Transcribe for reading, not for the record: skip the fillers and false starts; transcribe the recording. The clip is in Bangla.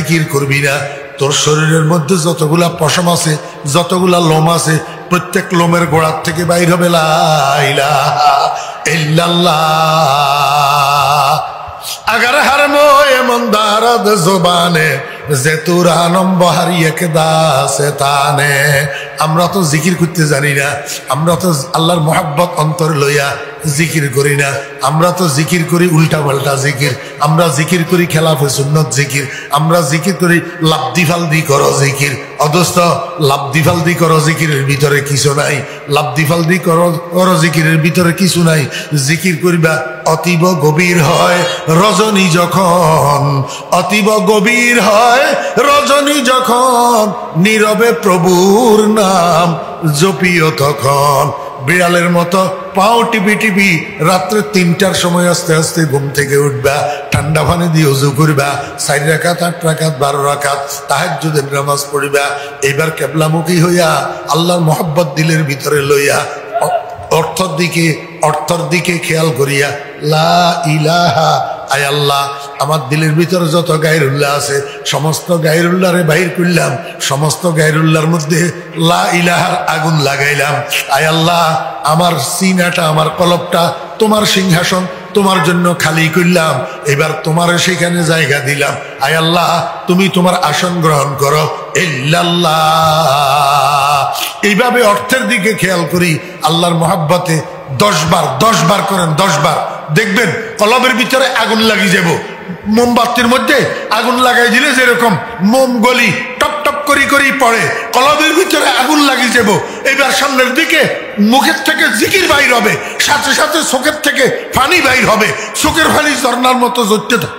জিকির করবি না, তোর শরীরের মধ্যে যতগুলা পশম আছে, যতগুলা লোম আছে, প্রত্যেক লোমের গোড়ার থেকে বাইর হবে লা ইলাহা ইল্লাল্লাহ। अगर हर मोए मंदारद जुबाने যে তোর আনম্ব হারিয়ে দাসে তানে। আমরা তো জিকির করতে জানি না, আমরা তো আল্লাহর মহাব্বত অন্তর লইয়া জিকির করি না, আমরা তো জিকির করি উল্টা পাল্টা জিকির, আমরা জিকির করি খেলাফে সুন্নত জিকির, আমরা জিকির করি লাফদি ফালদি করো জিকির। অথচ লাফদি ফালদি করো জিকিরের ভিতরে কিছু নাই, লাফদি ফালদি করো জিকিরের ভিতরে কিছু নাই। জিকির করিবা অতীব গভীর হয় রজনী যখন, অতীব গভীর হয় রজনী যখন, নীরবে প্রভুর নাম জপিও তখন। বিড়ালের মতো পাও টিপি টিপি রাত্রে 3টার সময় আস্তে আস্তে ঘুম থেকে উঠবা, ঠান্ডা পানি দিয়ে ওযু করবা, 4 রাকাত 8 রাকাত 12 রাকাত তাহাজ্জুদের নামাজ পড়িবা। এবার কেবলামুখী হইয়া আল্লাহর মহব্বত দিলের ভিতরে লইয়া অর্থর দিকে খেয়াল করিয়া লা ইলাহা, আয় আল্লাহ আমার দিলের ভিতরে যত গায়রুল্লাহ আছে সমস্ত গায়রুল্লাহরে বাহির করলাম, সমস্ত গায়রুল্লাহর মধ্যে লা ইলাহার আগুন লাগাইলাম। আয় আল্লাহ আমার সিনাটা, আমার কলবটা তোমার সিংহাসন, তোমার জন্য খালি করলাম, এবার তোমার সেখানে জায়গা দিলাম। আয় আল্লাহ তুমি তোমার আসন গ্রহণ করো ইল্লাল্লাহ। এইভাবে অর্থের দিকে খেয়াল করি, আল্লাহর মহাব্বতে 10 বার করেন, 10 বার দেখবেন কলবের ভিতরে আগুন লাগিয়ে যাব। মোমবাতির মধ্যে আগুন লাগাই দিলে যেরকম মোম গলি টপ টপ করি করি পড়ে, কলবের ভিতরে আগুন লাগিয়ে যাব। এবার সামনের দিকে মুখের থেকে জিকির বাইর হবে, সাথে সাথে চোখের থেকে পানি বাইর হবে, চোখের পানি ঝর্ণার মতো ঝরতে থাকে।